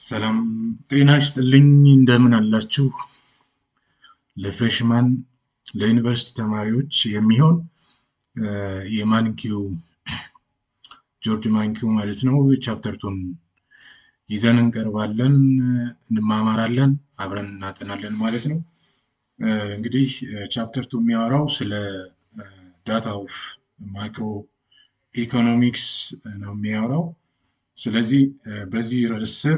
ሰላም ጤና ይስጥልኝ እንደምን አላችሁ? ለፍሬሽማን ለዩኒቨርሲቲ ተማሪዎች የሚሆን የማንኪው ጆርጅ ማንኪው ማለት ነው ቻፕተር 2 ይዘን እንቀርባለን፣ እንማማራለን፣ አብረን እናጠናለን ማለት ነው። እንግዲህ ቻፕተር 2 የሚያወራው ስለ ዳታ ኦፍ ማይክሮ ኢኮኖሚክስ ነው የሚያወራው። ስለዚህ በዚህ ርዕስ ስር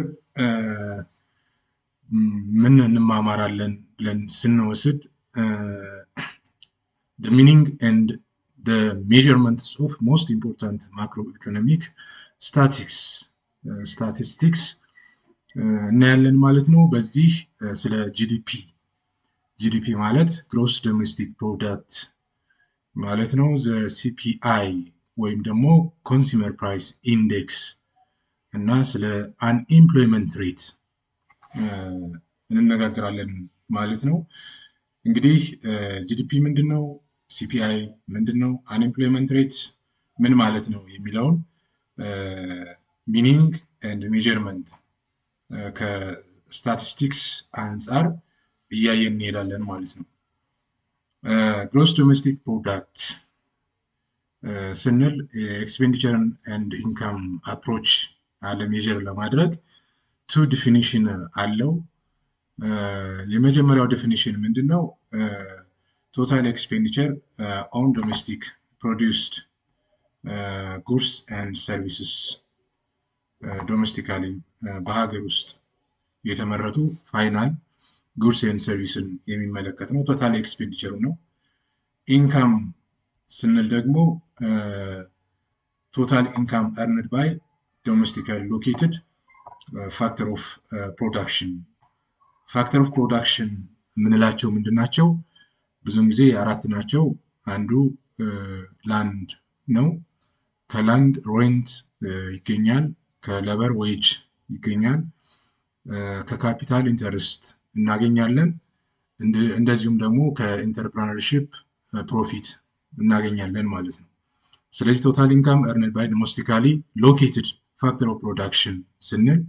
ምን እንማማራለን ብለን ስንወስድ the meaning and the measurements of most important macroeconomic statistics እናያለን ማለት ነው። በዚህ ስለ ጂዲፒ ማለት ግሮስ ዶሜስቲክ ፕሮዳክት ማለት ነው። ሲፒአይ ወይም ደግሞ ኮንሱመር ፕራይስ ኢንዴክስ እና ስለ አንኤምፕሎይመንት ሬት እንነጋገራለን ማለት ነው። እንግዲህ ጂዲፒ ምንድን ነው? ሲፒአይ ምንድን ነው? አንኤምፕሎይመንት ሬት ምን ማለት ነው የሚለውን ሚኒንግ ኤንድ ሜዠርመንት ከስታቲስቲክስ አንጻር እያየን እንሄዳለን ማለት ነው። ግሮስ ዶሜስቲክ ፕሮዳክት ስንል ኤክስፔንዲቸር ኤንድ ኢንካም አፕሮች አለ ሜዥር ለማድረግ ቱ ዲፊኒሽን አለው። የመጀመሪያው ዲፊኒሽን ምንድን ነው? ቶታል ኤክስፔንዲቸር ኦን ዶሜስቲክ ፕሮዲውስድ ጉድስ ኤንድ ሰርቪስስ ዶሜስቲካሊ በሀገር ውስጥ የተመረቱ ፋይናል ጉድስ ኤንድ ሰርቪስን የሚመለከት ነው። ቶታል ኤክስፔንዲቸሩ ነው። ኢንካም ስንል ደግሞ ቶታል ኢንካም ኤርንድ ባይ ዶሜስቲካሊ ሎኬትድ ፋክተር ኦፍ ፕሮዳክሽን። ፋክተር ኦፍ ፕሮዳክሽን የምንላቸው ምንድን ናቸው? ብዙውን ጊዜ አራት ናቸው። አንዱ ላንድ ነው። ከላንድ ሬንት ይገኛል፣ ከሌበር ዌጅ ይገኛል፣ ከካፒታል ኢንተርስት እናገኛለን፣ እንደዚሁም ደግሞ ከኢንተርፕረነርሺፕ ፕሮፊት እናገኛለን ማለት ነው። ስለዚህ ቶታል ኢንካም ኤርንድ ባይ ዶሜስቲካሊ ሎኬትድ ፋክተር ኦፍ ፕሮዳክሽን ስንል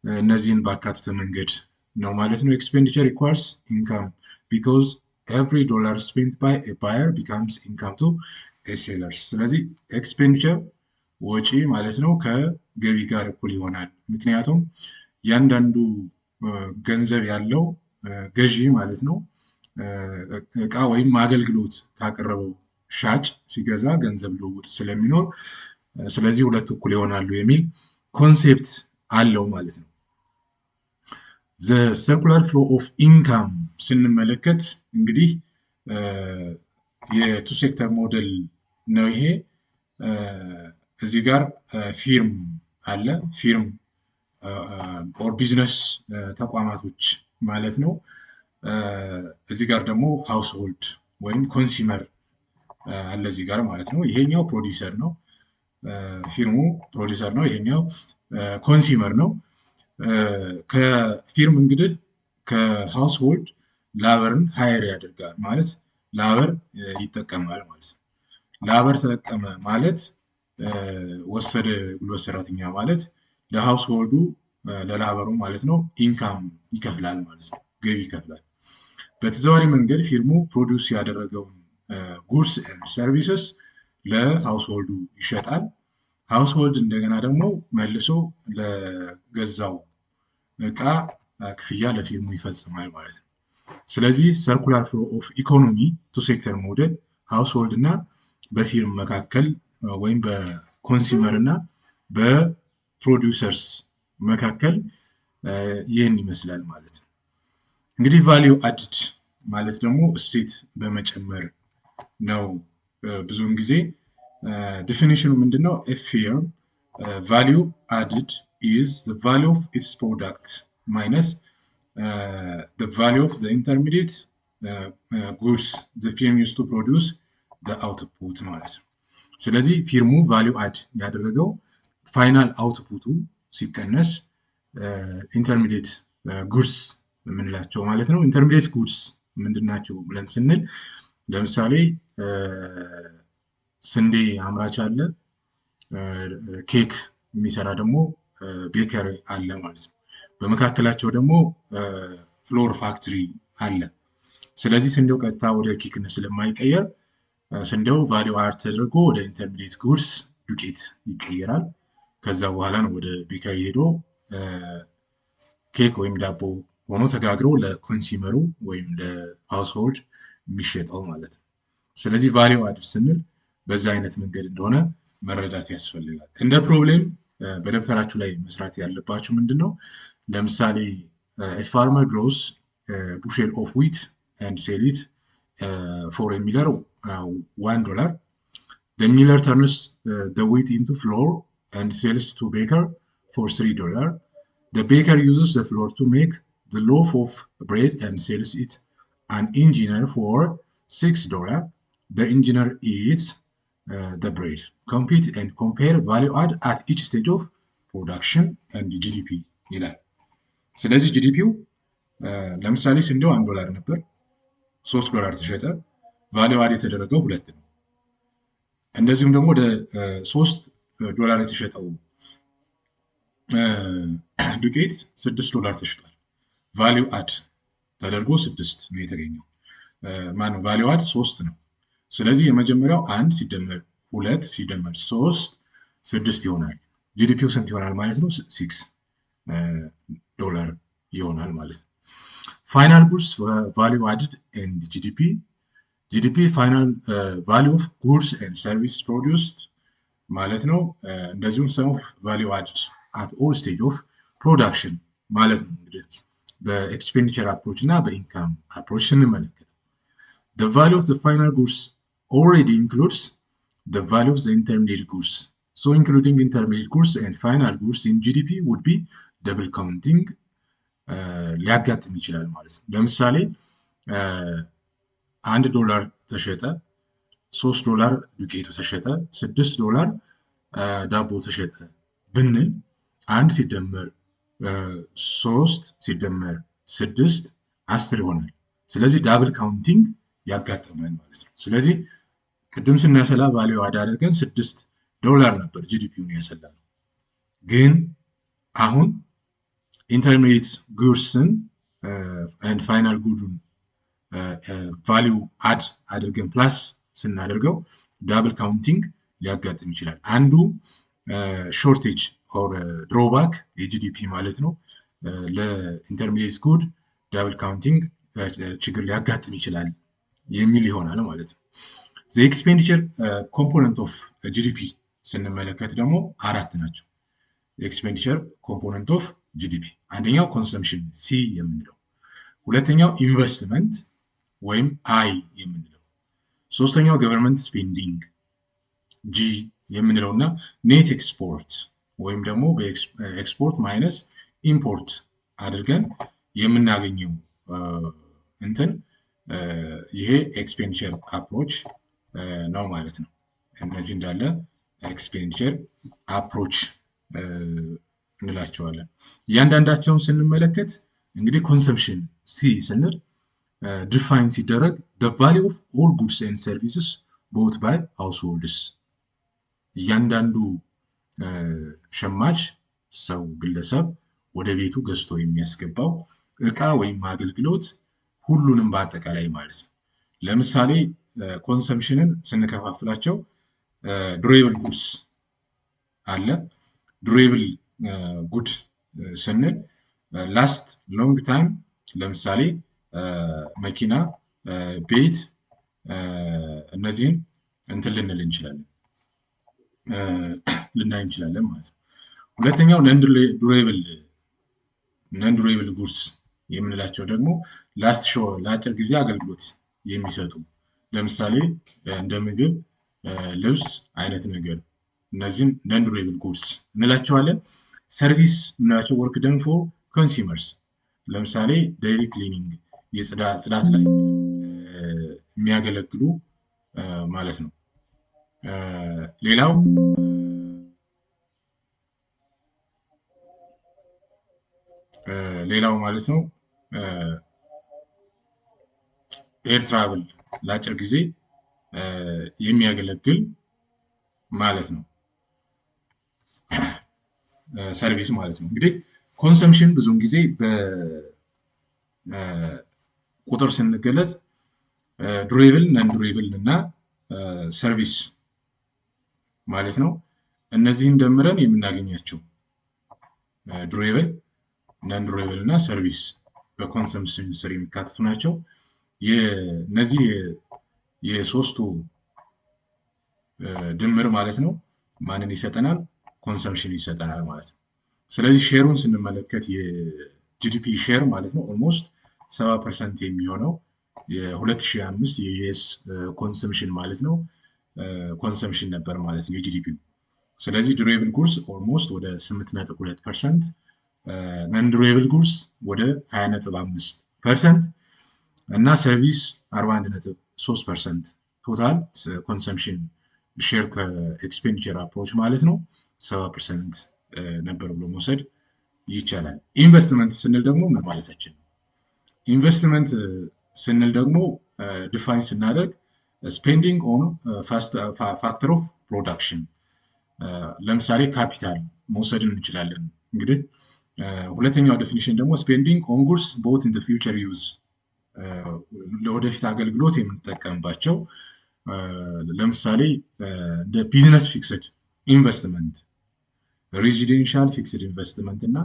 እነዚህን ባካተተ መንገድ ነው ማለት ነው። ኤክስፔንዲቸር ኢኳልስ ኢንካም ቢኮዝ ኤቭሪ ዶላር ስፔንት ባይ ኤ ባየር ቢካምስ ኢንካም ቱ ኤ ሴለርስ። ስለዚህ ኤክስፔንዲቸር ወጪ ማለት ነው ከገቢ ጋር እኩል ይሆናል። ምክንያቱም እያንዳንዱ ገንዘብ ያለው ገዢ ማለት ነው እቃ ወይም አገልግሎት ካቀረበው ሻጭ ሲገዛ ገንዘብ ልውውጥ ስለሚኖር ስለዚህ ሁለት እኩል ይሆናሉ የሚል ኮንሴፕት አለው ማለት ነው። ዘ ሰርኩላር ፍሎ ኦፍ ኢንካም ስንመለከት እንግዲህ የቱ ሴክተር ሞዴል ነው ይሄ። እዚህ ጋር ፊርም አለ። ፊርም ኦር ቢዝነስ ተቋማቶች ማለት ነው። እዚህ ጋር ደግሞ ሃውስሆልድ ወይም ኮንሱመር አለ እዚህ ጋር ማለት ነው። ይሄኛው ፕሮዲውሰር ነው። ፊርሙ ፕሮዲውሰር ነው። ይሄኛው ኮንሱመር ነው። ከፊርም እንግዲህ ከሃውስሆልድ ላበርን ሃየር ያደርጋል ማለት ላበር ይጠቀማል ማለት ነው። ላበር ተጠቀመ ማለት ወሰደ ጉልበት ሰራተኛ ማለት ለሃውስሆልዱ ለላበሩ ማለት ነው ኢንካም ይከፍላል ማለት ነው፣ ገቢ ይከፍላል። በተዘዋዋሪ መንገድ ፊርሙ ፕሮዲውስ ያደረገውን ጉድስ ኤንድ ሰርቪስስ ለሃውስሆልዱ ይሸጣል። ሃውስሆልድ እንደገና ደግሞ መልሶ ለገዛው እቃ ክፍያ ለፊርሙ ይፈጽማል ማለት ነው። ስለዚህ ሰርኩላር ፍሎ ኦፍ ኢኮኖሚ ቱ ሴክተር ሞዴል ሃውስሆልድ እና በፊርም መካከል ወይም በኮንሱመር እና በፕሮዲውሰርስ መካከል ይህን ይመስላል ማለት ነው። እንግዲህ ቫሊዩ አድድ ማለት ደግሞ እሴት በመጨመር ነው። ብዙውን ጊዜ ዲፊኒሽኑ ምንድን ነው? ኤ ፊርም ቫሊዩ አድድ ኢዝ ዘ ቫሊዩ ኦፍ ኢትስ ፕሮዳክት ማይነስ ዘ ቫሊዩ ኦፍ ዘ ኢንተርሚዲየት ጉድስ ዘ ፊርም ዩዝ ቱ ፕሮዲውስ ዘ አውትፑት ማለት ነው። ስለዚህ ፊርሙ ቫሊዩ አድ ያደረገው ፋይናል አውትፑቱ ሲቀነስ ኢንተርሚዲየት ጉድስ የምንላቸው ማለት ነው። ኢንተርሚዲየት ጉድስ ምንድናቸው ብለን ስንል ለምሳሌ ስንዴ አምራች አለ፣ ኬክ የሚሰራ ደግሞ ቤከሪ አለ ማለት ነው። በመካከላቸው ደግሞ ፍሎር ፋክትሪ አለ። ስለዚህ ስንዴው ቀጥታ ወደ ኬክነት ስለማይቀየር ስንዴው ቫሊዩ አድ ተደርጎ ወደ ኢንተርሚዲየት ጉድስ ዱቄት ይቀየራል። ከዛ በኋላ ነው ወደ ቤከሪ ሄዶ ኬክ ወይም ዳቦ ሆኖ ተጋግሮ ለኮንሱመሩ ወይም ለሃውስሆልድ የሚሸጠው ማለት ነው። ስለዚህ ቫሊዩ አድ ስንል በዛ አይነት መንገድ እንደሆነ መረዳት ያስፈልጋል። እንደ ፕሮብሌም በደብተራችሁ ላይ መስራት ያለባችሁ ምንድን ነው? ለምሳሌ ፋርመር ግሮስ ቡሼል ኦፍ ዊት ኤንድ ሴል ኢት ፎር a miller $1. The miller turns the wheat into flour and sells to baker for $3. The baker uses the flour to make the loaf of bread and sells it an engineer for $6. The engineer eats the bread. Compete and compare value add at each stage of production and GDP ይላል። ስለዚህ ጂዲፒው ለምሳሌ ስንዴው $1 ነበር፣ $3 ተሸጠ። ቫሊዩ አድ የተደረገው 2 ነው። እንደዚሁም ደግሞ ወደ $3 የተሸጠው ዱቄት $6 ተሽጧል። ቫሊዩ አድ ተደርጎ 6 ነው የተገኘው። ማነው ቫሊዩ አድ 3 ነው። ስለዚህ የመጀመሪያው 1 ሲደመር 2 ሲደመር 3 6 ይሆናል። ጂዲፒው ስንት ይሆናል ማለት ነው? $6 ይሆናል ማለት ነው። ፋይናል ጉድስ ቫሊዩ አድድ ኤንድ ጂዲፒ ፋይናል ቫሊዩ ኦፍ ጉድስ ኤንድ ሰርቪስ ፕሮዲውስድ ማለት ነው። እንደዚሁም ሰም ኦፍ ቫሊዩ አድድ አት ኦል ስቴጅ ኦፍ ፕሮዳክሽን ማለት ነው። እንግዲህ በኤክስፔንዲቸር አፕሮች እና በኢንካም አፕሮች ስንመለከት the value of the final goods already includes the value of the intermediate goods. So including intermediate goods and final goods in GDP would be double counting ሊያጋጥም ይችላል ማለት ነው። ለምሳሌ $1 ተሸጠ፣ $3 ዱቄቱ ተሸጠ፣ $6 ዳቦ ተሸጠ ብንል 1 ሲደመር 3 ሲደመር 6 10 ይሆናል። ስለዚህ ዳብል ካውንቲንግ ያጋጥማል ማለት ነው። ስለዚህ ቅድም ስናሰላ ቫሊዩ አድ አድርገን $6 ነበር ጂዲፒውን ያሰላ ነው። ግን አሁን ኢንተርሚዲየት ጉድስን ኤንድ ፋይናል ጉዱን ቫሊዩ አድ አድርገን ፕላስ ስናደርገው ዳብል ካውንቲንግ ሊያጋጥም ይችላል። አንዱ ሾርቴጅ ኦር ድሮባክ የጂዲፒ ማለት ነው። ለኢንተርሚዲየት ጉድ ዳብል ካውንቲንግ ችግር ሊያጋጥም ይችላል የሚል ይሆናል ማለት ነው። ዘ ኤክስፔንዲቸር ኮምፖነንት ኦፍ ጂዲፒ ስንመለከት ደግሞ 4 ናቸው። ኤክስፔንዲቸር ኮምፖነንት ኦፍ ጂዲፒ አንደኛው ኮንሰምሽን ሲ የምንለው፣ ሁለተኛው ኢንቨስትመንት ወይም አይ የምንለው፣ ሶስተኛው ገቨርንመንት ስፔንዲንግ ጂ የምንለው እና ኔት ኤክስፖርት ወይም ደግሞ በኤክስፖርት ማይነስ ኢምፖርት አድርገን የምናገኘው እንትን ይሄ ኤክስፔንዲቸር አፕሮች ነው ማለት ነው። እነዚህ እንዳለ ኤክስፔንዲቸር አፕሮች እንላቸዋለን። እያንዳንዳቸውን ስንመለከት እንግዲህ ኮንሰምፕሽን ሲ ስንል ዲፋይን ሲደረግ the value of all goods and services bought by households እያንዳንዱ ሸማች ሰው ግለሰብ ወደ ቤቱ ገዝቶ የሚያስገባው እቃ ወይም አገልግሎት ሁሉንም በአጠቃላይ ማለት ነው። ለምሳሌ ኮንሰምፕሽንን ስንከፋፍላቸው ዱሬብል ጉድስ አለ። ዱሬብል ጉድ ስንል ላስት ሎንግ ታይም፣ ለምሳሌ መኪና፣ ቤት፣ እነዚህን እንትን ልንል እንችላለን ልናይ እንችላለን ማለት ነው። ሁለተኛው ነን ዱሬብል ጉድስ የምንላቸው ደግሞ ላስት ሾ ለአጭር ጊዜ አገልግሎት የሚሰጡ ለምሳሌ እንደ ምግብ፣ ልብስ አይነት ነገር፣ እነዚህን ነን ዱሬብል ጉድስ እንላቸዋለን። ሰርቪስ የምንላቸው ወርክ ደን ፎር ኮንሱመርስ፣ ለምሳሌ ዴይሊ ክሊኒንግ ጽዳት ላይ የሚያገለግሉ ማለት ነው። ሌላው ማለት ነው ኤር ትራቭል ለአጭር ጊዜ የሚያገለግል ማለት ነው ሰርቪስ ማለት ነው። እንግዲህ ኮንሰምሽን ብዙውን ጊዜ በቁጥር ስንገለጽ ዱሬብል፣ ነን ዱሬብል እና ሰርቪስ ማለት ነው። እነዚህን ደምረን የምናገኛቸው ዱሬብል፣ ነን ዱሬብል እና ሰርቪስ በኮንሰምሽን ስር የሚካተቱ ናቸው። እነዚህ የሶስቱ ድምር ማለት ነው ማንን ይሰጠናል? ኮንሰምሽን ይሰጠናል ማለት ነው። ስለዚህ ሼሩን ስንመለከት የጂዲፒ ሼር ማለት ነው ኦልሞስት 70% የሚሆነው የ2005 የዩኤስ ኮንሰምሽን ማለት ነው ኮንሰምሽን ነበር ማለት ነው የጂዲፒው። ስለዚህ ዱሬብል ጉድስ ኦልሞስት ወደ 8.2%፣ ነን ዱሬብል ጉድስ ወደ 20.5% እና ሰርቪስ 41.3% ቶታል ኮንሰምሽን ሼር ከኤክስፔንዲቸር አፕሮች ማለት ነው 70% ነበር ብሎ መውሰድ ይቻላል። ኢንቨስትመንት ስንል ደግሞ ምን ማለታችን ነው? ኢንቨስትመንት ስንል ደግሞ ዲፋይን ስናደርግ ስፔንዲንግ ኦን ፋክተር ኦፍ ፕሮዳክሽን፣ ለምሳሌ ካፒታል መውሰድን እንችላለን። እንግዲህ ሁለተኛው ዴፊኒሽን ደግሞ ስፔንዲንግ ኦን ጉድስ ቦት ኢን ፊውቸር ዩዝ፣ ለወደፊት አገልግሎት የምንጠቀምባቸው ለምሳሌ እንደ ቢዝነስ ፊክስድ ኢንቨስትመንት፣ ሬዚደንሻል ፊክስድ ኢንቨስትመንት እና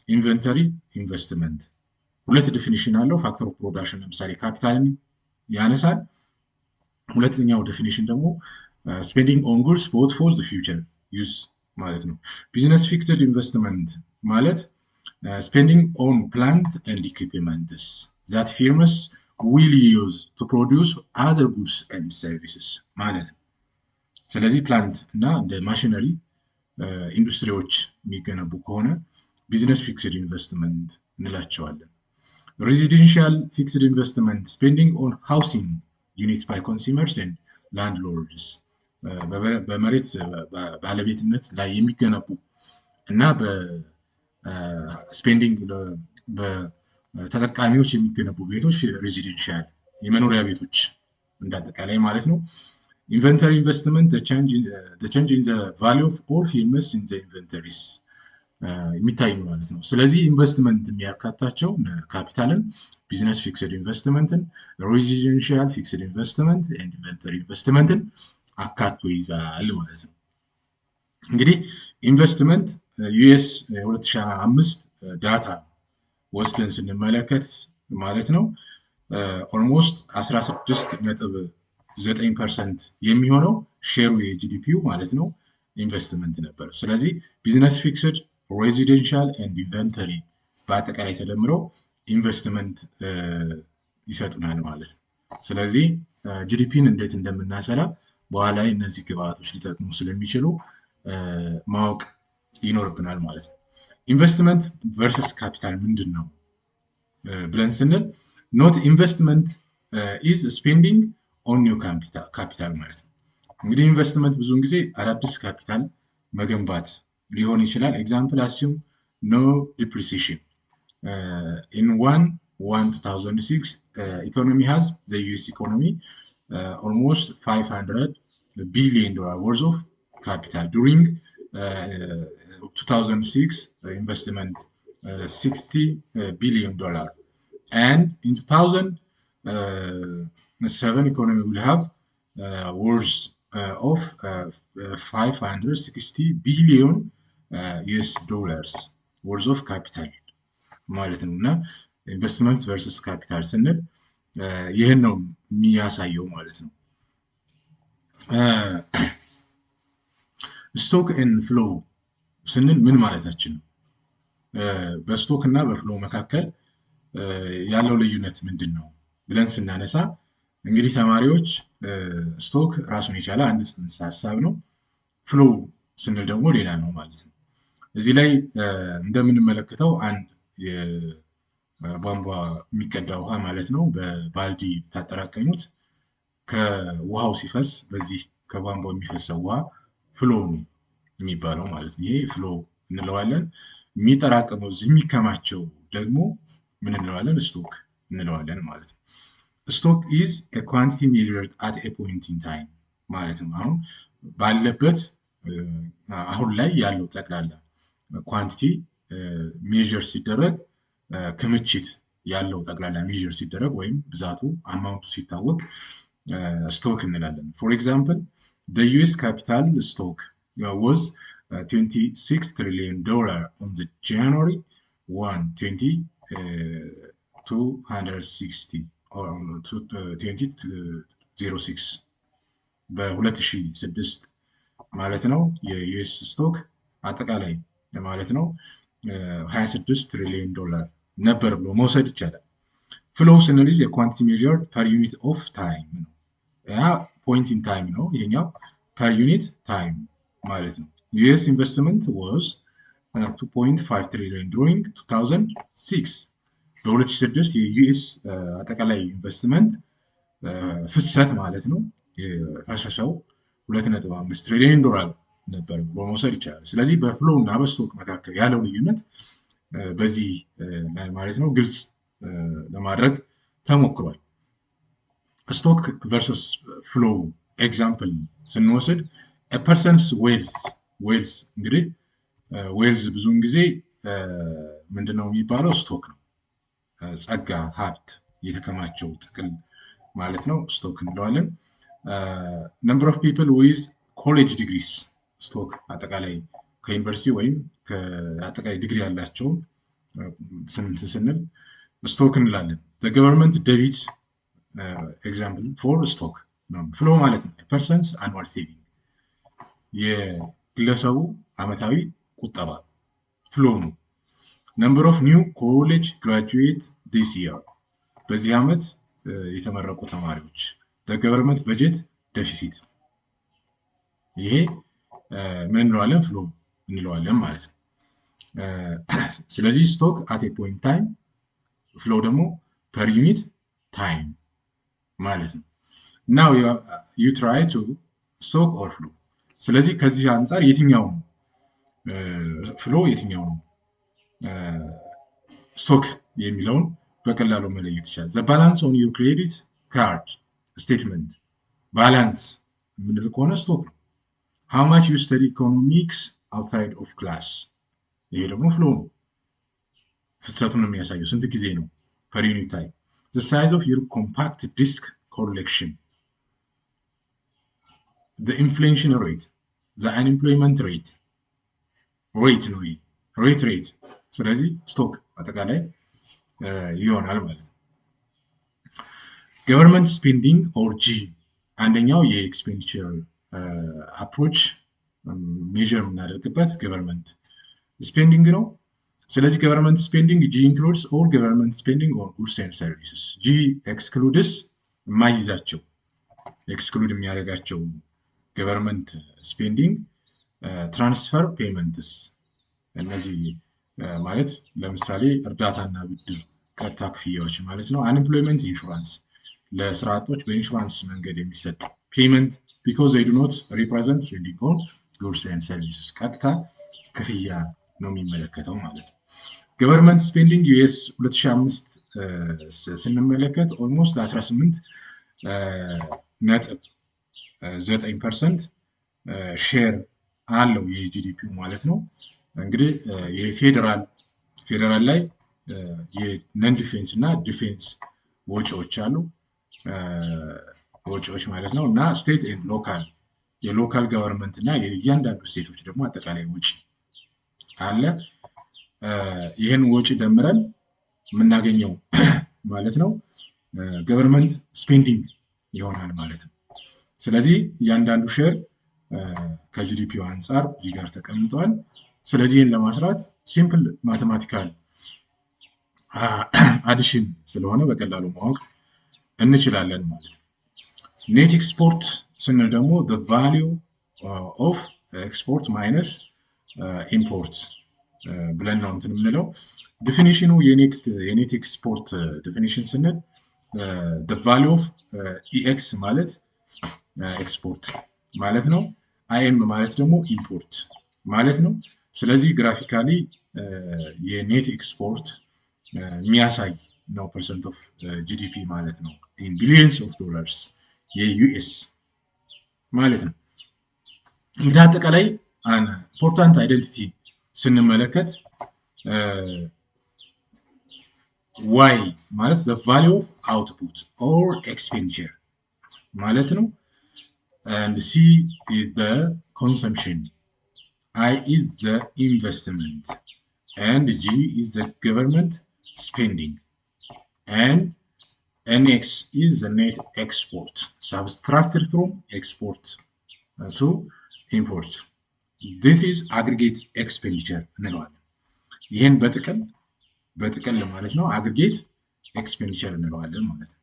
ኢንቨንተሪ ኢንቨስትመንት። ሁለት ዴፊኒሽን አለው። ፋክተር ኦፍ ፕሮዳክሽን ለምሳሌ ካፒታልን ያነሳል። ሁለተኛው ዴፊኒሽን ደግሞ ስፔንዲንግ ኦን ጉድስ ቦት ፎር ዘ ፊውቸር ዩዝ ማለት ነው። ቢዝነስ ፊክስድ ኢንቨስትመንት ማለት ስፔንዲንግ ኦን ፕላንት ኤንድ ኢኩዊፕመንትስ ዛት ፊርምስ ዊል ዩዝ ቱ ፕሮዲውስ አዘር ጉድስ ኤንድ ሰርቪስስ ማለት ነው። ስለዚህ ፕላንት እና እንደ ማሽነሪ ኢንዱስትሪዎች የሚገነቡ ከሆነ ቢዝነስ ፊክስድ ኢንቨስትመንት እንላቸዋለን። ሬዚደንሻል ፊክስድ ኢንቨስትመንት ስፔንዲንግ ኦን ሃውሲንግ ዩኒትስ ባይ ኮንሱመርስ ኤንድ ላንድሎርድስ፣ በመሬት ባለቤትነት ላይ የሚገነቡ እና በስፔንዲንግ በተጠቃሚዎች የሚገነቡ ቤቶች ሬዚደንሻል የመኖሪያ ቤቶች እንዳጠቃላይ ማለት ነው። ኢንቨንተሪ ኢንቨስትመንት ቼንጅ ኢን ዘ ቫሊዩ ኦፍ ኦል ፊርምስ ኢን ዘ ኢንቨንተሪስ የሚታይ ማለት ነው። ስለዚህ ኢንቨስትመንት የሚያካታቸው ካፒታልን፣ ቢዝነስ ፊክስድ ኢንቨስትመንትን፣ ሬዚደንሻል ፊክስድ ኢንቨስትመንት፣ ኢንቨንተሪ ኢንቨስትመንትን አካቶ ይዛል ማለት ነው። እንግዲህ ኢንቨስትመንት ዩኤስ 2005 ዳታ ወስደን ስንመለከት ማለት ነው ኦልሞስት 16.9% የሚሆነው ሼሩ የጂዲፒው ማለት ነው ኢንቨስትመንት ነበር። ስለዚህ ቢዝነስ ፊክስድ፣ ሬዚደንሻል ኤንድ ኢንቨንተሪ በአጠቃላይ ተደምረው ኢንቨስትመንት ይሰጡናል ማለት ነው። ስለዚህ ጂዲፒን እንዴት እንደምናሰላ በኋላ ላይ እነዚህ ግብአቶች ሊጠቅሙ ስለሚችሉ ማወቅ ይኖርብናል ማለት ነው። ኢንቨስትመንት ቨርሰስ ካፒታል ምንድን ነው ብለን ስንል ኖት ኢንቨስትመንት ኢዝ ስፔንዲንግ ኦን ኒው ካፒታል ማለት ነው። እንግዲህ ኢንቨስትመንት ብዙውን ጊዜ አዳዲስ ካፒታል መገንባት ሊሆን ይችላል። ኤግዛምፕል አሲዩም ኖ ዲፕሪሲሽን ኢን 1/1/2006 ኢኮኖሚ ሃዝ ዘ ዩኤስ ኢኮኖሚ almost $500 billion worth of capital. During 2006 investment $60 billion, and in 2007 economy will have worth of $560 billion US dollars worth of capital ማለት ነው። እና ኢንቨስትመንት ቨርሰስ ካፒታል ስንል ይህን ነው የሚያሳየው ማለት ነው። ስቶክ ኤንድ ፍሎ ስንል ምን ማለታችን ነው? በስቶክ እና በፍሎ መካከል ያለው ልዩነት ምንድን ነው ብለን ስናነሳ እንግዲህ ተማሪዎች ስቶክ ራሱን የቻለ አንድ ጽንሰ ሀሳብ ነው። ፍሎ ስንል ደግሞ ሌላ ነው ማለት ነው። እዚህ ላይ እንደምንመለከተው አንድ ቧንቧ የሚቀዳ ውሃ ማለት ነው በባልዲ ታጠራቀሙት ከውሃው ሲፈስ በዚህ ከቧንቧው የሚፈሰው ውሃ ፍሎ ነው የሚባለው ማለት ነው። ይሄ ፍሎ እንለዋለን። የሚጠራቀመው የሚከማቸው ደግሞ ምን እንለዋለን? ስቶክ እንለዋለን ማለት ነው። ስቶክ ኢዝ a quantity measured at a point in time ማለት ነው። አሁን ባለበት አሁን ላይ ያለው ጠቅላላ ኳንቲቲ ሜዥር ሲደረግ ክምችት ያለው ጠቅላላ ሜዥር ሲደረግ ወይም ብዛቱ አማውንቱ ሲታወቅ ስቶክ እንላለን። ፎር ኤግዛምፕል the US capital stock was $26 trillion on the January 1, 2060 or 2006 በ2006 ማለት ነው። የዩኤስ ስቶክ አጠቃላይ ማለት ነው 26 ትሪሊዮን ዶላር ነበር ብሎ መውሰድ ይቻላል። ፍሎው ስንል የኳንቲቲ ሜዥርድ ፐር ዩኒት ኦፍ ታይም ነው። ያ ፖይንት ኢን ታይም ነው። ይሄኛው ፐር ዩኒት ታይም ማለት ነው። ዩኤስ ኢንቨስትመንት ዋዝ 2.5 ትሪሊዮን ዱሪንግ 2006 በ2006 የዩኤስ አጠቃላይ ኢንቨስትመንት ፍሰት ማለት ነው የፈሰሰው 2.5 ትሪሊዮን ዶላር ነበር ብሎ መውሰድ ይቻላል። ስለዚህ በፍሎው እና በስቶክ መካከል ያለው ልዩነት በዚህ ላይ ማለት ነው ግልጽ ለማድረግ ተሞክሯል። ስቶክ ቨርሰስ ፍሎው ኤግዛምፕል ስንወስድ ፐርሰንስ ዌልዝ እንግዲህ ዌልዝ ብዙውን ጊዜ ምንድነው የሚባለው ስቶክ ነው። ጸጋ፣ ሀብት የተከማቸው ጥቅል ማለት ነው ስቶክ እንለዋለን። ነምበር ኦፍ ፒፕል ዊዝ ኮሌጅ ዲግሪስ ስቶክ አጠቃላይ ከዩኒቨርሲቲ ወይም አጠቃላይ ዲግሪ ያላቸውን ስንል ስቶክ እንላለን። ገቨርንመንት ደቢት ኤግዛምፕል ፎር ስቶክ ነው። ፍሎ ማለት ነው ፐርሰንስ አኑዋል ሴቪንግ የግለሰቡ አመታዊ ቁጠባ ፍሎ ነው። ነምበር ኦፍ ኒው ኮሌጅ ግራጁዌት ዲስ ይር በዚህ ዓመት የተመረቁ ተማሪዎች። ገቨርንመንት በጀት ዴፊሲት ይሄ ምን እንለዋለን? ፍሎ እንለዋለን ማለት ነው። ስለዚህ ስቶክ አት ኤ ፖይንት ታይም፣ ፍሎ ደግሞ ፐር ዩኒት ታይም ማለት ነው። ናው ዩ ትራይ ቱ ስቶክ ኦር ፍሎ። ስለዚህ ከዚህ አንጻር የትኛው ነው ፍሎ የትኛው ነው ስቶክ የሚለውን በቀላሉ መለየት ይቻላል። ዘ ባላንስ ኦን ዩር ክሬዲት ካርድ ስቴትመንት ባላንስ የምንል ከሆነ ስቶክ ነው። ሃው ማች ዩ ስተዲ ኢኮኖሚክስ አውትሳይድ ኦፍ ክላስ ይሄ ደግሞ ፍሎ ነው። ፍሰቱን የሚያሳየው ስንት ጊዜ ነው ፐር ዩኒት ታይም። ዘ ሳይዝ ኦፍ ዩር ኮምፓክት ዲስክ ኮሌክሽን፣ ዘ ኢንፍሌሽን ሬት፣ ዘ አንኤምፕሎይመንት ሬት ነው ሬት። ስለዚህ ስቶክ አጠቃላይ ይሆናል ማለት ነው። ገቨርንመንት ስፔንዲንግ ኦር ጂ አንደኛው የኤክስፔንዲቸር አፕሮች ሜዥር የምናደርግበት ገቨርንመንት ስፔንዲንግ ነው። ስለዚህ ገቨርንመንት ስፔንዲንግ ጂ ኢንክሉድስ ኦል ገቨርንመንት ስፔንዲንግ ኦን ጉድስ ኤንድ ሰርቪስስ። ጂ ኤክስክሉድስ የማይዛቸው ኤክስክሉድ የሚያደርጋቸው ገቨርንመንት ስፔንዲንግ ትራንስፈር ፔመንትስ፣ እነዚህ ማለት ለምሳሌ እርዳታና ብድር ቀጥታ ክፍያዎች ማለት ነው። አንኤምፕሎይመንት ኢንሹራንስ ለስራ አጦች በኢንሹራንስ መንገድ የሚሰጥ ፔመንት ቢኮዝ they do not represent spending on goods and services ቀጥታ ክፍያ ነው የሚመለከተው ማለት ነው። ገቨርንመንት ስፔንዲንግ ዩኤስ 2005 ስንመለከት ኦልሞስት 18.9% ሼር አለው የጂዲፒው ማለት ነው። እንግዲህ የፌዴራል ላይ የነን ዲፌንስ እና ዲፌንስ ወጪዎች አሉ ወጪዎች ማለት ነው። እና ስቴት ኤንድ ሎካል የሎካል ገቨርንመንት እና የእያንዳንዱ ስቴቶች ደግሞ አጠቃላይ ወጪ አለ። ይህን ወጪ ደምረን የምናገኘው ማለት ነው ገቨርንመንት ስፔንዲንግ ይሆናል ማለት ነው። ስለዚህ እያንዳንዱ ሼር ከጂዲፒው አንጻር እዚህ ጋር ተቀምጧል። ስለዚህ ይህን ለማስራት ሲምፕል ማቴማቲካል አዲሽን ስለሆነ በቀላሉ ማወቅ እንችላለን ማለት ነው። ኔት ኤክስፖርት ስንል ደግሞ the value of export minus import ብለን ነው እንትን የምንለው። ዲፊኒሽኑ የኔት ኤክስፖርት ዲፊኒሽን ስንል the value of EX ማለት ኤክስፖርት ማለት ነው። IM ማለት ደግሞ ኢምፖርት ማለት ነው። ስለዚህ ግራፊካሊ የኔት ኤክስፖርት የሚያሳይ ነው ፐርሰንት ኦፍ ጂዲፒ ማለት ነው ኢን ቢሊየንስ ኦፍ ዶላርስ የዩኤስ ማለት ነው። እንግዲህ አጠቃላይ ኢምፖርታንት አይደንቲቲ ስንመለከት ዋይ ማለት the value of output or expenditure ማለት ነው። and C is the consumption, I is the investment, and G is the government spending, and NX is the net export subtracted from export to import. This is aggregate expenditure እንለዋለን። ይህን በጥቅል ማለት ነው አግሪጌት ኤክስፔንዲቸር እንለዋለን ማለት ነው።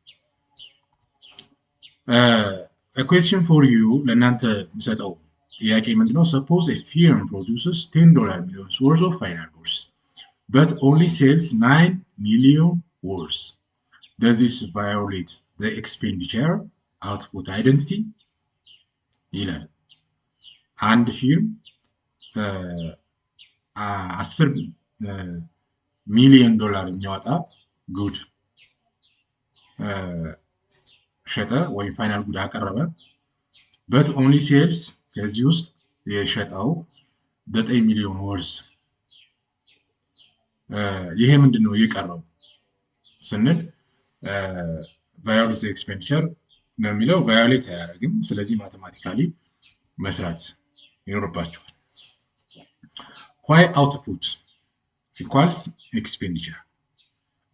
a question for you ለእናንተ የምሰጠው ጥያቄ ምንድነው? suppose a firm produces $10 million worth of final goods but only sells 9 million worth. Does this violate the expenditure output identity? ይላል። አንድ ፊርም 10 ሚሊዮን ዶላር የሚያወጣ ጉድ ሸጠ ወይም ፋይናል ጉድ አቀረበ። በት ኦንሊ ሴልስ ከዚህ ውስጥ የሸጠው 9 ሚሊዮን ወርዝ። ይሄ ምንድን ነው የቀረው ስንል ቫዮሌት ኤክስፔንዲቸር ነው የሚለው። ቫዮሌት አያደርግም። ስለዚህ ማቴማቲካሊ መስራት ይኖርባቸዋል። ዋይ አውትፑት ኢኳልስ ኤክስፔንዲቸር።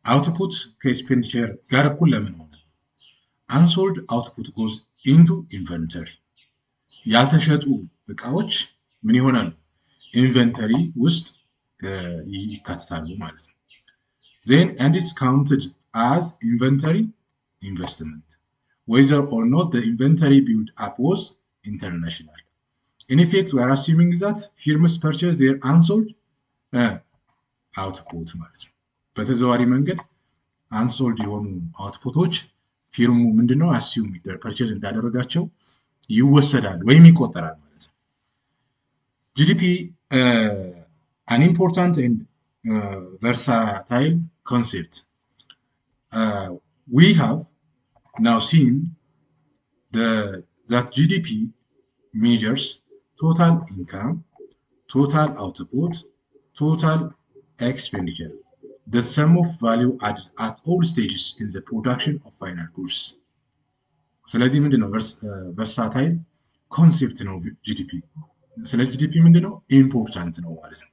አውትፑት ከኤክስፔንዲቸር ጋር እኩል ለምን ሆነ? አንሶልድ አውትፑት ጎዝ ኢንቱ ኢንቨንተሪ። ያልተሸጡ እቃዎች ምን ይሆናሉ? ኢንቨንተሪ ውስጥ ይካተታሉ ማለት ነው። ዜን ኤንድ ኢትስ ካውንትድ አዝ ኢንቨንተሪ ኢንቨስትመንት whether or not the inventory build up was international. In effect, we are assuming that firms purchase their unsold output ማለት ነው። በተዘዋዋሪ መንገድ አንሶልድ የሆኑ አውትፑቶች ፊርሙ ምንድነው አሲዩም ፐርቼዝ እንዳደረጋቸው ይወሰዳል ወይም ይቆጠራል ማለት ነው። ጂዲፒ an important and versatile concept. We have now seen that GDP measures total income, total output, total expenditure, the sum of value added at all stages in the production of final goods. ስለዚህ ምንድነው ቨርሳታይል ኮንሴፕት ነው ጂዲፒ። ስለ ጂዲፒ ምንድነው ኢምፖርታንት ነው ማለት ነው።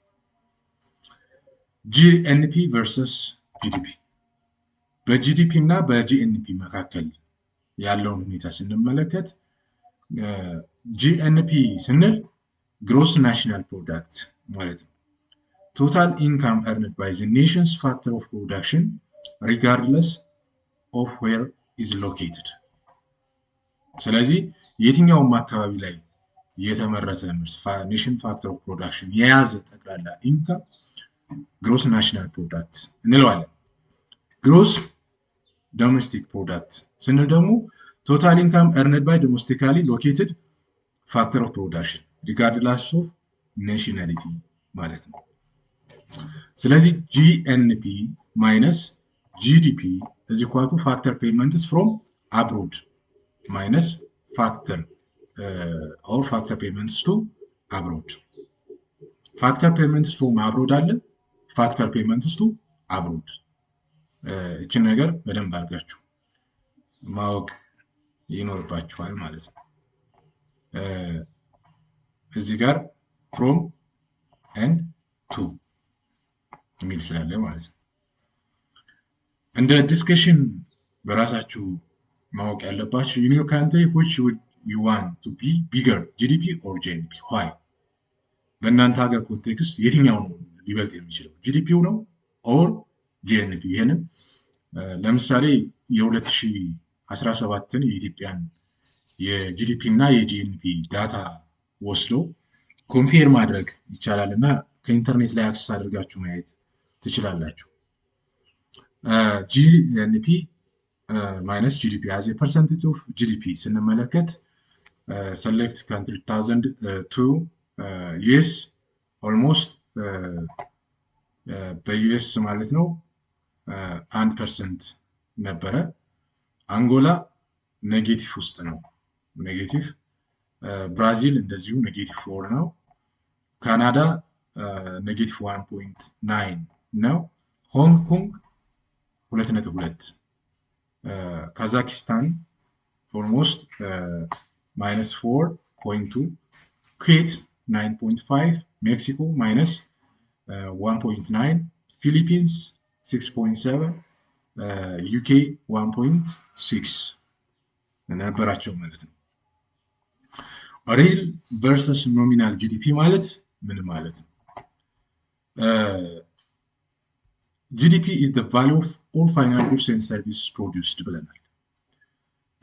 ጂኤንፒ ቨርሰስ ጂዲፒ። በጂዲፒ እና በጂኤንፒ መካከል ያለውን ሁኔታ ስንመለከት ጂኤንፒ ስንል ግሮስ ናሽናል ፕሮዳክት ማለት ነው። ቶታል ኢንካም earned by the nation's factor of production regardless of where is located. ስለዚህ የትኛውም አካባቢ ላይ የተመረተ ምርት ኔሽን ፋክተር ኦፍ ፕሮዳክሽን የያዘ ጠቅላላ ኢንካም ግሮስ ናሽናል ፕሮዳክት እንለዋለን። ግሮስ ዶሜስቲክ ፕሮዳክት ስንል ደግሞ ቶታል ኢንካም earned by domestically located factor of production regardless of nationality ማለት ነው። ስለዚህ ጂኤንፒ ማይነስ ጂዲፒ is equal to factor payments from abroad minus factor or factor payments to abroad. factor payments from abroad አለ፣ factor payments to abroad። እችን ነገር በደንብ አድርጋችሁ ማወቅ ይኖርባችኋል ማለት ነው። እዚህ ጋር from and to የሚል ስላለ ማለት ነው። እንደ ዲስከሽን በራሳችሁ ማወቅ ያለባችሁ in your country which would you want to be bigger GDP or GNP? why? በእናንተ ሀገር ኮንቴክስት የትኛው ነው ሊበልጥ የሚችለው ጂዲፒው ነው ኦር ጂኤንፒ? ይሄንን ለምሳሌ የ2017ን የኢትዮጵያን የጂዲፒ እና የጂኤንፒ ዳታ ወስዶ ኮምፔር ማድረግ ይቻላል እና ከኢንተርኔት ላይ አክሰስ አድርጋችሁ ማየት ትችላላችሁ። ጂኤንፒ ማይነስ ጂዲፒ as a percentage of GDP ስንመለከት select country 2002 ዩኤስ ኦልሞስት በዩኤስ ማለት ነው 1% ነበረ። አንጎላ ኔጌቲቭ ውስጥ ነው፣ ኔጌቲቭ። ብራዚል እንደዚሁ ኔጌቲቭ 4 ነው። ካናዳ ኔጌቲቭ 1.9 ነው። ሆንግ ኮንግ 2.2 ካዛኪስታን ኦልሞስት ማይነስ 4.2 ኩዌት 9.5 ሜክሲኮ ማይነስ 1.9 ፊሊፒንስ 6.7 ዩኬ 1.6 ነበራቸው ማለት ነው። ሪል ቨርሰስ ኖሚናል ጂዲፒ ማለት ምን ማለት ነው? ጂዲፒ is the value of all final goods and services produced ብለናል።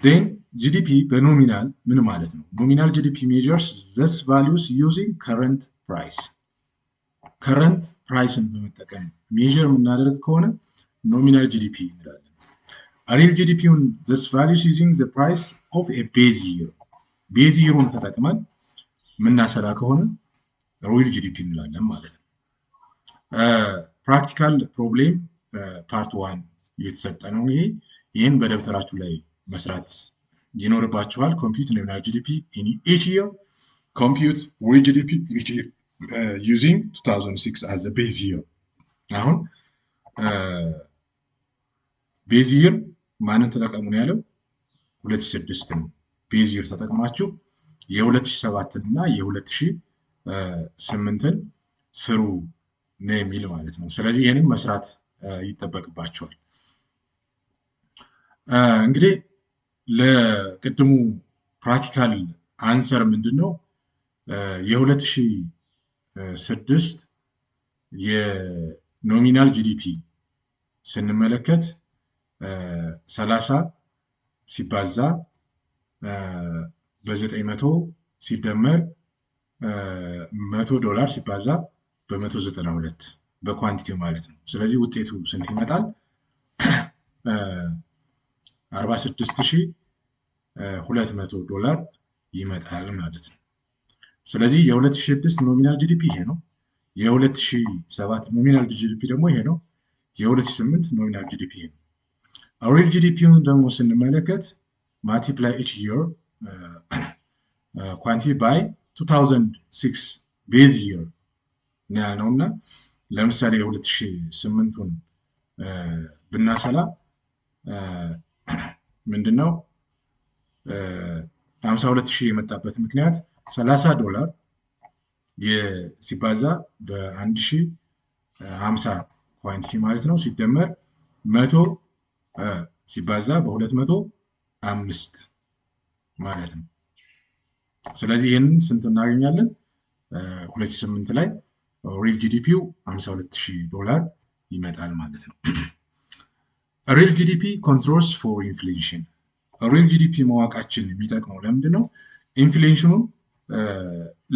then ጂዲፒ በኖሚናል ምን ማለት ነው? ኖሚናል ጂዲፒ measures these values using current price ከረንት ፕራይስን በመጠቀም ሜዥር የምናደርግ ከሆነ ኖሚናል ጂዲፒ እንላለን። ሪል ጂዲፒውን this values using the price of a base year ቤዝ ይሩን ተጠቅመን የምናሰላ ከሆነ ሪል ጂዲፒ እንላለን ማለት ነው። ፕራክቲካል ፕሮብሌም ፓርት 1 እየተሰጠ ነው። ይህን በደብተራችሁ ላይ መስራት ይኖርባችኋል። ኮምፒውት ኖሚናል ጂዲፒ in each year, compute real GDP in each year using 2006 as a base year። አሁን ቤዝ ይር ማንን ተጠቀሙ ነው ያለው? 2006 ነው። ቤዝ ይር ተጠቅማችሁ የ2007 እና የ2008ን ስሩ ነው የሚል ማለት ነው። ስለዚህ ይህንን መስራት ይጠበቅባቸዋል። እንግዲህ ለቅድሙ ፕራክቲካል አንሰር ምንድነው? የ2006 የኖሚናል ጂዲፒ ስንመለከት 30 ሲባዛ በ900 ሲደመር $100 ሲባዛ በ192 በኳንቲቲው ማለት ነው። ስለዚህ ውጤቱ ስንት ይመጣል? $46,200 ይመጣል ማለት ነው። ስለዚህ የ2006 ኖሚናል ጂዲፒ ይሄ ነው። የ2007 ኖሚናል ጂዲፒ ደግሞ ይሄ ነው። የ2008 ኖሚናል ጂዲፒ ይሄ ነው። ሪል ጂዲፒውን ደግሞ ስንመለከት multiply each year quantity by 2006 base year ነው ያልነው እና ለምሳሌ የ2008ን ብናሰላ ምንድነው $52,000 የመጣበት ምክንያት $30 ሲባዛ በ1050 ኳንቲቲ ማለት ነው ሲደመር 100 ሲባዛ በ205 ማለት ነው። ስለዚህ ይህንን ስንት እናገኛለን? 2008 ላይ ሪል ጂዲፒው $52,000 ይመጣል ማለት ነው። ሪል ጂዲፒ ኮንትሮልስ ፎር ኢንፍሌሽን። ሪል ጂዲፒ ማወቃችን የሚጠቅመው ለምንድን ነው? ኢንፍሌሽኑን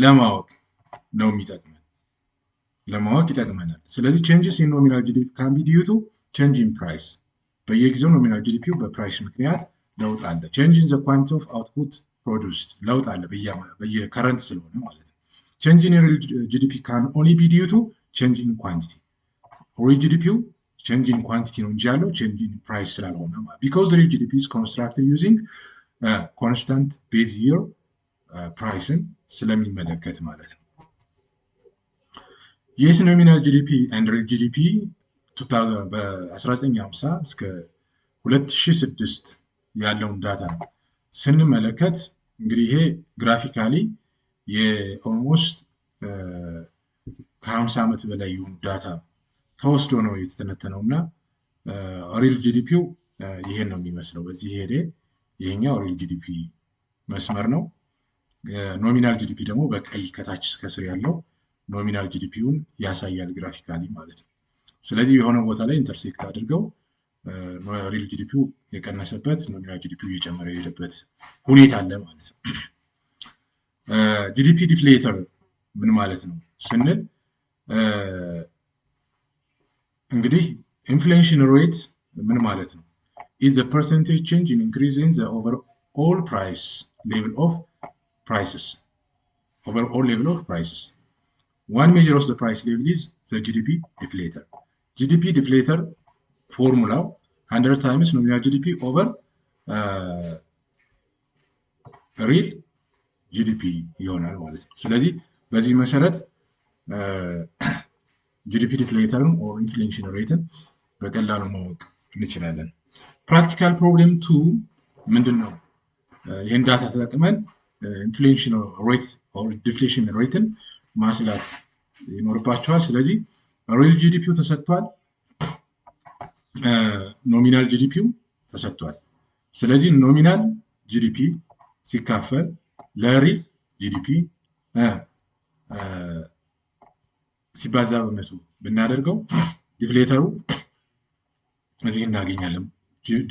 ለማወቅ ነው የሚጠቅመን፣ ለማወቅ ይጠቅመናል። ስለዚህ ቼንጅስ ኢን ኖሚናል ጂዲፒ ካን ቢ ዲዩ ቱ ቼንጅ ኢን ፕራይስ። በየጊዜው ኖሚናል ጂዲፒው በፕራይስ ምክንያት ለውጥ አለ። ቼንጅ ኢን ዘ ኳንቲቲ ኦፍ አውትፑት ፕሮዲውስድ ለውጥ አለ በየከረንት ስለሆነ ማለት ነው። ቼንጅ ኢን ሪል ጂዲፒ ካን ኦንሊ ቢ ዲዩ ቱ ቼንጅ ኢን ኳንቲቲ። ሪል ጂዲፒው ቼንጅ ኢን ኳንቲቲ ነው እንጂ ያለው ቼንጅ ኢን ፕራይስ ስላልሆነ ማለት ቢኮዝ ሪል ጂዲፒ ኢዝ ኮንስትራክትድ ዩዚንግ ኮንስታንት ቤዝ ይር ፕራይስን ስለሚመለከት ማለት ነው። የስ ኖሚናል ጂዲፒ ኤንድ ሪል ጂዲፒ በ1950 እስከ 2006 ያለውን ዳታ ስንመለከት እንግዲህ ይሄ ግራፊካሊ የኦልሞስት ከ50 ዓመት በላይ የሆኑ ዳታ ተወስዶ ነው የተተነተነው እና ሪል ጂዲፒው ይሄን ነው የሚመስለው። በዚህ ሄደ ይሄኛው ሪል ጂዲፒ መስመር ነው። ኖሚናል ጂዲፒ ደግሞ በቀይ ከታች እስከ ስር ያለው ኖሚናል ጂዲፒውን ያሳያል ግራፊካሊ ማለት ነው። ስለዚህ የሆነ ቦታ ላይ ኢንተርሴክት አድርገው ሪል ጂዲፒው የቀነሰበት ኖሚናል ጂዲፒው እየጨመረ የሄደበት ሁኔታ አለ ማለት ነው። ጂዲፒ ዲፍሌተር ምን ማለት ነው ስንል እንግዲህ ኢንፍሌሽን ሬት ምን ማለት ነው? is the percentage change in increasing the overall price level of prices. Overall level of prices. One measure of the price level is the GDP deflator. GDP deflator formula 100 times nominal GDP over real GDP ይሆናል ማለት ነው። ስለዚህ በዚህ መሰረት ጂዲፒ ዲፍሌተርን ኦር ኢንፍሌሽን ሬትን በቀላሉ ማወቅ እንችላለን። ፕራክቲካል ፕሮብሌም 2 ምንድን ነው? ይህን ዳታ ተጠቅመን ኢንፍሌሽን ሬት ኦር ዲፍሌሽን ሬትን ማስላት ይኖርባቸዋል። ስለዚህ ሪል ጂዲፒው ተሰጥቷል፣ ኖሚናል ጂዲፒው ተሰጥቷል። ስለዚህ ኖሚናል ጂዲፒ ሲካፈል ለሪል ጂዲፒ ሲባዛ በመቶ ብናደርገው ዲፍሌተሩ እዚህ እናገኛለን።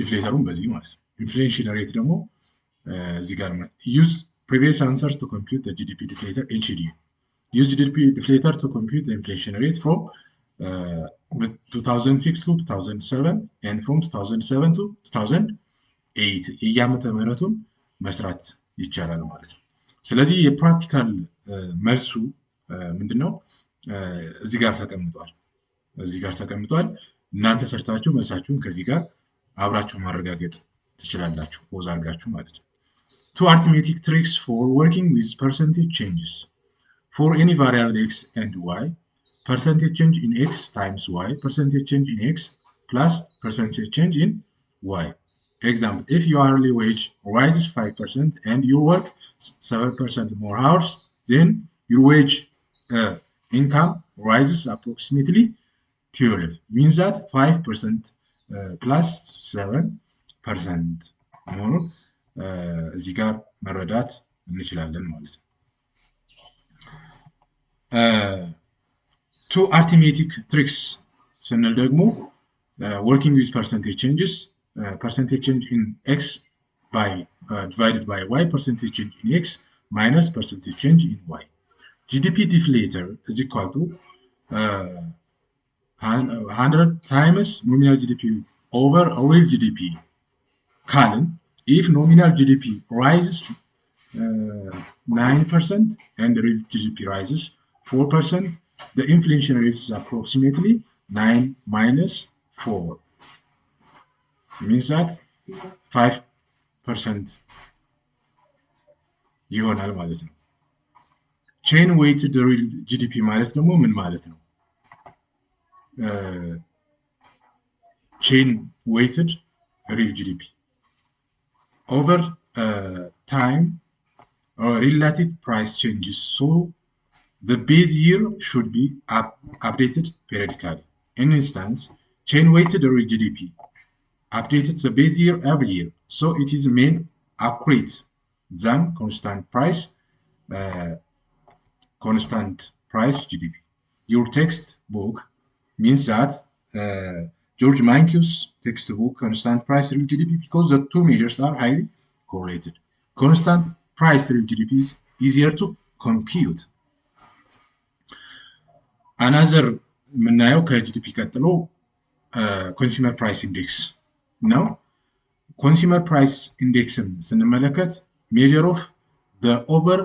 ዲፍሌተሩን በዚህ ማለት ነው። ኢንፍሌሽን ሬት ደግሞ እዚህ ጋር ዩዝ previous answers to compute the GDP deflator HDD. Use GDP deflator to compute the inflation rate from 2006 to 2007 and from 2007 to 2008 የዓመተ ምህረቱን መስራት ይቻላል ማለት ነው። ስለዚህ የፕራክቲካል መልሱ ምንድነው? እዚህ ጋር ተቀምጧል። እናንተ ሰርታችሁ መልሳችሁን ከዚህ ጋር አብራችሁ ማረጋገጥ ትችላላችሁ፣ ፖዝ አድርጋችሁ ማለት ነው። Two arithmetic tricks for working with percentage changes. For any variable x and y, percentage change in x times y, percentage change in x plus percentage change in y. Example, if your hourly wage rises 5% and you work 7% more hours, then your wage income rises approximately 12. Means that 5% plus 7% መሆኑን እዚህ ጋር መረዳት እንችላለን ማለት ነው። two arithmetic tricks ስንል ደግሞ working with percentage changes, percentage change in x by divided by y, percentage change in x minus percentage change in y. GDP deflator is equal to 100 times nominal GDP over real GDP ካልን if nominal GDP rises 9% and real GDP rises 4%, the inflation rate is approximately 9 minus 4. Means that 5% ይሆናል ማለት ነው። chain weighted real GDP ማለት ደግሞ ምን ማለት ነው? chain weighted real GDP over time or relative price changes, so the base year should be updated periodically. In instance, chain weighted real GDP updated the base year every year, so it is made accurate than constant price GDP. Your textbook means that George Mankiew's textbook constant price real GDP because the two measures are highly correlated. Constant price real GDP is easier to compute. Another የምናየው ከጂዲፒ ቀጥሎ ኮንሱመር ፕራይስ ኢንዴክስ ነው። ኮንሱመር ፕራይስ ኢንዴክስን ስንመለከት ሜጀር ኦፍ the over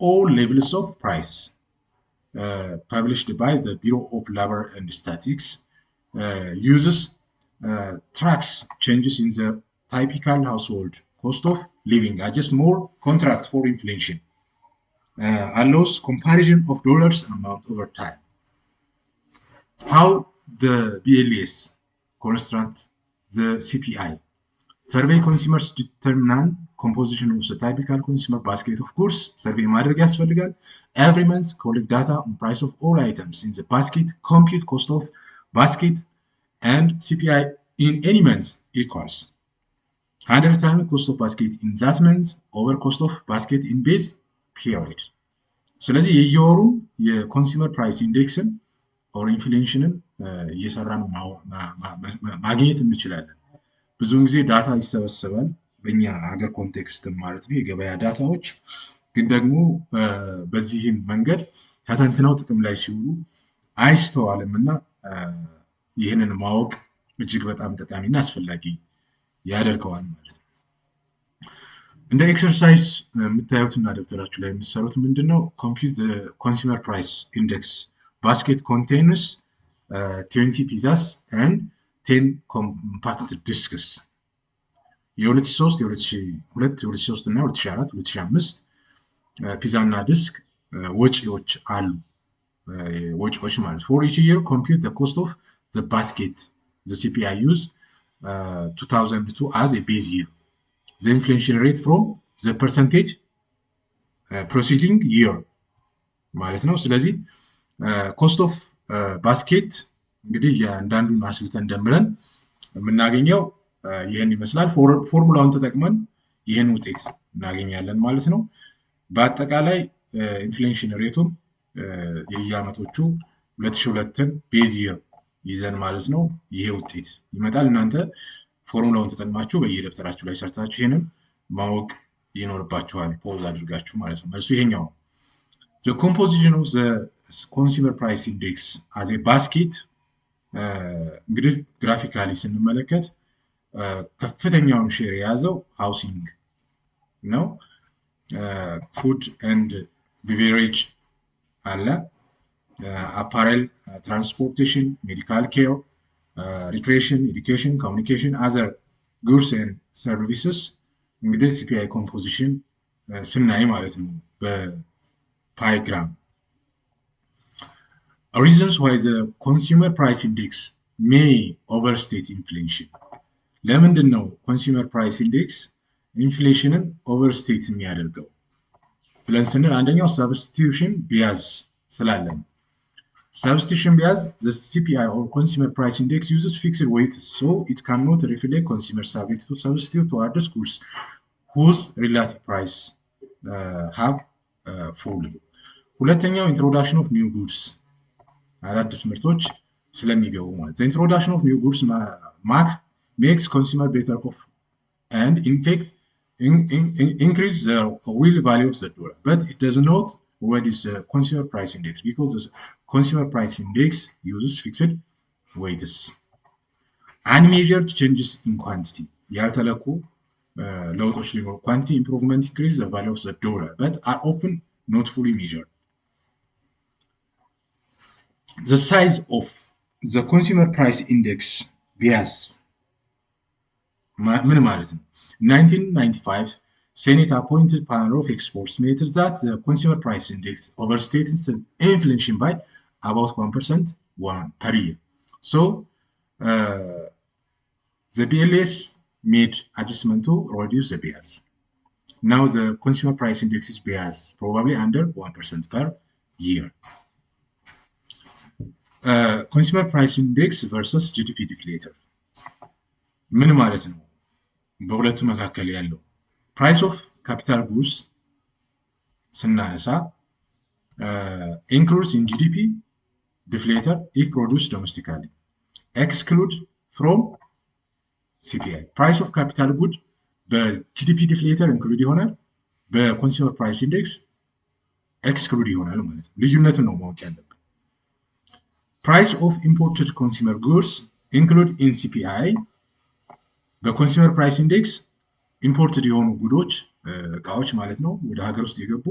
all levels of prices published by the Bureau of Labor and Statistics, uses tracks changes in the typical household cost of living, adjust more contract for inflation, allows comparison of dollars amount over time. How the BLS construct the CPI. Survey consumers determine composition of the typical consumer basket. Of course, survey ማድረግ ያስፈልጋል. Every month collect data on price of all items in the basket, compute cost of basket and CPI in any month equals 100 times cost of basket in that month over cost of basket in base period. ስለዚህ የየወሩን የኮንሱመር ፕራይስ ኢንዴክስን ኦር ኢንፍሌሽንን እየሰራን ማግኘት እንችላለን። ብዙውን ጊዜ ዳታ ይሰበሰባል በእኛ ሀገር ኮንቴክስትም ማለት ነው፣ የገበያ ዳታዎች ግን ደግሞ በዚህም መንገድ ተተንትነው ጥቅም ላይ ሲውሉ አይስተዋልም እና ይህንን ማወቅ እጅግ በጣም ጠቃሚና አስፈላጊ ያደርገዋል ማለት ነው። እንደ ኤክሰርሳይዝ የምታዩትና ደብተራችሁ ላይ የምትሰሩት ምንድነው? ኮምፒውት ኮንሱመር ፕራይስ ኢንዴክስ ባስኬት ኮንቴንስ 20 ፒዛስ and 10 ኮምፓክት ዲስክስ የ2003 የ2002 የ2003 እና 2004 2005 ፒዛ እና ዲስክ ወጪዎች አሉ ወጪዎች ማለት for each year compute the cost of the basket the CPI use 2002 as a base year the inflation rate from the percentage preceding year ማለት ነው ስለዚህ cost of basket እንግዲህ ያንዳንዱን አስልተን ደምረን የምናገኘው ይሄን ይመስላል ፎርሙላውን ተጠቅመን ይሄን ውጤት እናገኛለን ማለት ነው በአጠቃላይ ኢንፍሌሽን ሬቱን የየአመቶቹ 2002ን ቤዝ ይር ይዘን ማለት ነው ይሄ ውጤት ይመጣል እናንተ ፎርሙላውን ተጠቅማችሁ በየደብተራችሁ ላይ ሰርታችሁ ይሄንን ማወቅ ይኖርባችኋል ፖዝ አድርጋችሁ ማለት ነው መልሱ ይሄኛው the composition of the consumer price index as a basket እንግዲህ ግራፊካሊ ስንመለከት ከፍተኛውን ሼር የያዘው ሃውሲንግ ነው ፉድ ኤንድ ቢቨሬጅ አለ apparel transportation medical care recreation education communication other goods and services እንግዲህ CPI composition ስናይ ማለት ነው በፓይ ግራም reasons why the consumer price index may overstate inflation ለምንድን ነው consumer price index ኢንፍሌሽንን overstate የሚያደርገው ብለን ስንል አንደኛው substitution bias ስላለን substitution bias the CPI or consumer price index uses fixed weights so it cannot reflect consumers ability to substitute towards goods whose relative price have fallen ሁለተኛው introduction of new goods አዳዲስ ምርቶች ስለሚገቡ ማለት the introduction of new goods makes consumer better off and in fact increase the real value of the dollar but it does not reduce the consumer price index because the consumer price index uses fixed weights unmeasured changes in quantity ያልተለኩ ለውጦች ሊኖሩ quantity improvement increase the value of the dollar but are often not fully measured the size of the consumer price index bias ምን ማለት ነው 1995 Senate appointed panel of experts made that the consumer price index overstated inflation by about 1% per year so the BLS made adjustment to reduce the bias now the consumer price index is bias probably under 1% per year consumer price index versus GDP deflator ምን ማለት ነው በሁለቱ መካከል ያለው price of capital goods ስናነሳ includes in GDP deflator if produced domestically exclude from CPI price of capital good በGDP deflator include ይሆናል በconsumer price index exclude ይሆናል ማለት ነው ልዩነቱን ነው ማወቅ ያለብን price of imported consumer goods include in CPI በኮንሱመር ፕራይስ ኢንዴክስ ኢምፖርትድ የሆኑ ጉዶች እቃዎች ማለት ነው ወደ ሀገር ውስጥ የገቡ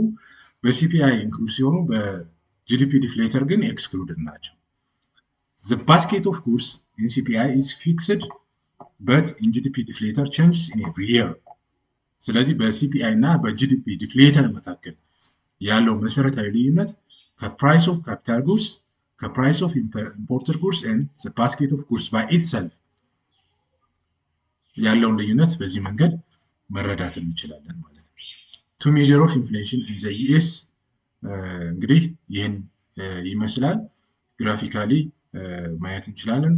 በሲፒአይ ኢንክሉድ ሲሆኑ በጂዲፒ ዲፍሌተር ግን ኤክስክሉድድ ናቸው the basket of goods in CPI is fixed but in GDP deflator changes in every year ስለዚህ በሲፒአይ እና በጂዲፒ ዲፍሌተር መካከል ያለው መሰረታዊ ልዩነት ከፕራይስ ኦፍ ካፒታል ጉድስ ከፕራይስ ኦፍ ኢምፖርትድ ጉድስ and the basket of goods by itself ያለውን ልዩነት በዚህ መንገድ መረዳት እንችላለን ማለት ነው two measure of inflation in the US እንግዲህ ይሄን ይመስላል ግራፊካሊ ማየት እንችላለን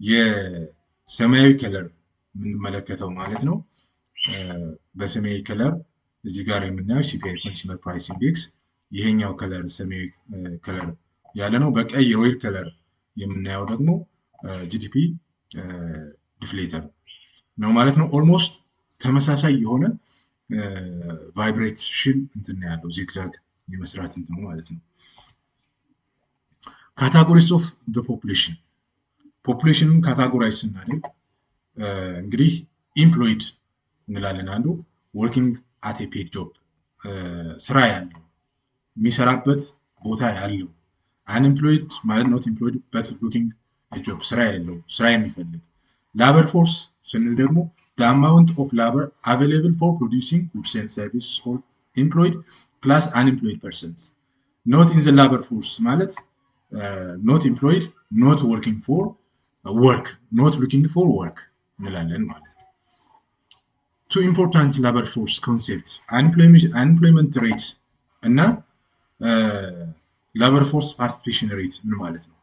የሰማያዊ ከለር የምንመለከተው ማለት ነው በሰማያዊ ከለር እዚህ ጋር የምናየው CPI consumer price index ይሄኛው ከለር ሰማያዊ ከለር ያለ ነው በቀይ ሮይል ከለር የምናየው ደግሞ GDP deflator ነው ማለት ነው ኦልሞስት ተመሳሳይ የሆነ ቫይብሬሽን እንትን ያለው ዚግዛግ የመስራት እንትን ነው ማለት ነው ካታጎሪስ ኦፍ ዘ ፖፑሌሽን ካታጎራይዝ ስናደርግ እንግዲህ ኢምፕሎይድ እንላለን አንዱ ወርኪንግ አት ኤ ፔድ ጆብ ስራ ያለው የሚሰራበት ቦታ ያለው አንኤምፕሎይድ ማለት ኖት ኢምፕሎይድ በት ሉኪንግ ኤ ጆብ ስራ ያለው ስራ የሚፈልግ ላበር ፎርስ ስንል ደግሞ the amount of labor available for producing goods and services or employed plus unemployed persons not in the labor force ማለት not employed, not working for work, not looking for work እንላለን ማለት ነው። two important labor force concepts unemployment rate እና labor force participation rate ምን ማለት ነው?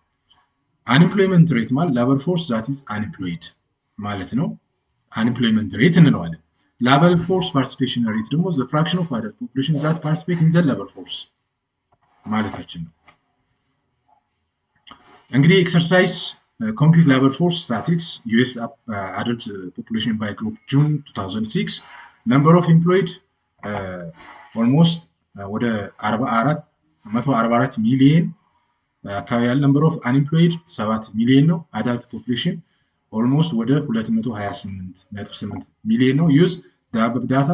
unemployment rate ማለት labor force that is unemployed ማለት ነው። unemployment rate እንለዋለን። labor force participation rate ደግሞ the fraction of adult population that participate in the labor force ማለታችን ነው። እንግዲህ ኤክሰርሳይዝ compute labor force statistics US adult population by group June 2006 number of employed almost ወደ 144 ሚሊዮን አካባቢ ያለ number of unemployed 7 ሚሊዮን ነው። adult population almost ወደ 228.8 ሚሊዮን ነው። use the above data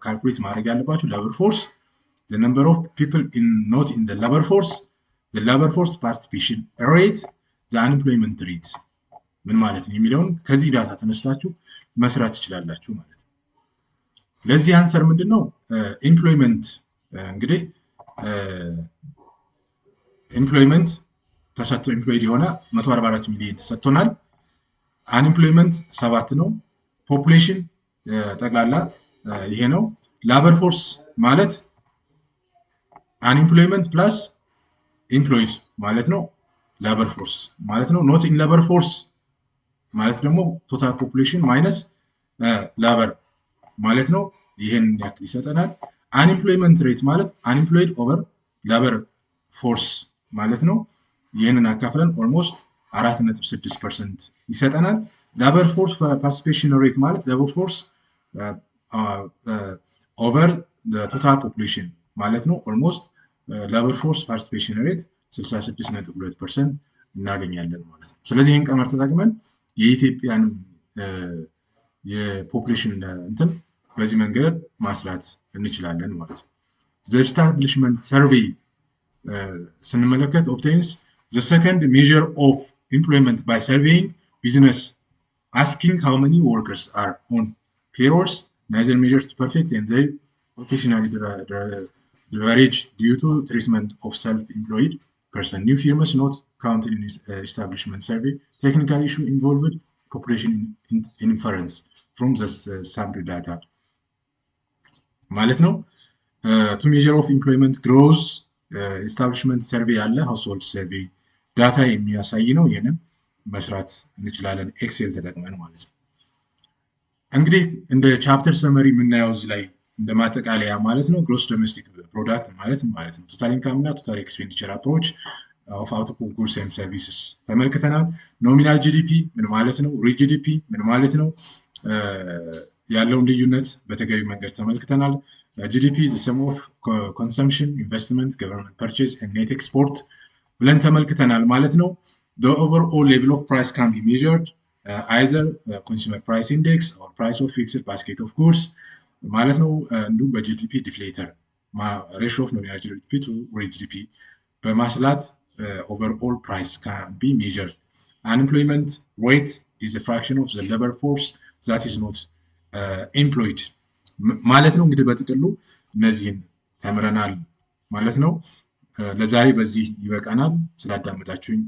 calculate ማድረግ ያለባችሁ labor force, the number of people not in the labor force, the labor force participation rate, the unemployment rate ምን ማለት ነው የሚለውን ከዚህ ዳታ ተነስታችሁ መስራት ትችላላችሁ ማለት ነው። ለዚህ አንሰር ምንድነው? ኤምፕሎይመንት እንግዲህ ኤምፕሎይመንት ተሰጥቶ ኤምፕሎይድ የሆነ 144 ሚሊዮን ተሰጥቶናል። አንኤምፕሎይመንት 7 ነው። ፖፑሌሽን ጠቅላላ ይሄ ነው። ላበር ፎርስ ማለት አንኤምፕሎይመንት ፕላስ ኤምፕሎይድ ማለት ነው። ላበር ፎርስ ማለት ነው። ኖት ኢን ላበር ፎርስ ማለት ደግሞ ቶታል ፖፑሌሽን ማይነስ ላበር ማለት ነው። ይሄን ያክል ይሰጠናል። አንኤምፕሎይመንት ሬት ማለት አንኤምፕሎይድ ኦቨር ላበር ፎርስ ማለት ነው። ይሄንን አካፍለን ኦልሞስት 4.6% ይሰጠናል። ላበር ፎርስ ፓርቲሲፔሽን ሬት ማለት ላበር ፎርስ ኦቨር ቶታል ፖፑሌሽን ማለት ነው። ኦልሞስት ላበር ፎርስ ፓርቲሲፔሽን ሬት 66.2% እናገኛለን ማለት ነው። ስለዚህ ይህን ቀመር ተጠቅመን የኢትዮጵያን የፖፑሌሽን እንትን በዚህ መንገድ ማስላት እንችላለን ማለት ነው። the establishment survey ስንመለከት obtains the second measure of employment by surveying business asking how many workers are on payrolls, neither measures to perfect and they occasionally diverge due to treatment of self-employed person. New firms not counted in establishment survey. Technical issue involved population inference from the sample data. ማለት ነው። to measure of employment growth establishment survey አለ፣ household survey ዳታ የሚያሳይ ነው። ይሄንን መስራት እንችላለን ኤክሴል ተጠቅመን ማለት ነው። እንግዲህ እንደ ቻፕተር ሰመሪ የምናየው እዚህ ላይ እንደ ማጠቃለያ ማለት ነው ግሮስ ዶሜስቲክ ፕሮዳክት ማለት ነው። ቶታል ኢንካም እና ቶታል ኤክስፔንዲቸር አፕሮች ኦፍ አውትፑት ጉድስ ኤንድ ሰርቪስስ ተመልክተናል። ኖሚናል ጂዲፒ ምን ማለት ነው፣ ሪል ጂዲፒ ምን ማለት ነው ያለውን ልዩነት በተገቢ መንገድ ተመልክተናል። ጂዲፒ the sum of consumption, investment, government purchase and net export ብለን ተመልክተናል ማለት ነው። the overall level of price can be measured either consumer price index or price of fixed basket of goods ማለት ነው። እንዲሁም በጂዲፒ ዲፍሌተር ሬሽዮ ኦፍ ኖሚናል ጂዲፒ ቱ ሪል ጂዲፒ በማስላት overall price can be measured. Unemployment rate is a fraction of the labor force that is not employed ማለት ነው። እንግዲህ በጥቅሉ እነዚህን ተምረናል ማለት ነው። ለዛሬ በዚህ ይበቃናል። ስላዳመጣችሁኝ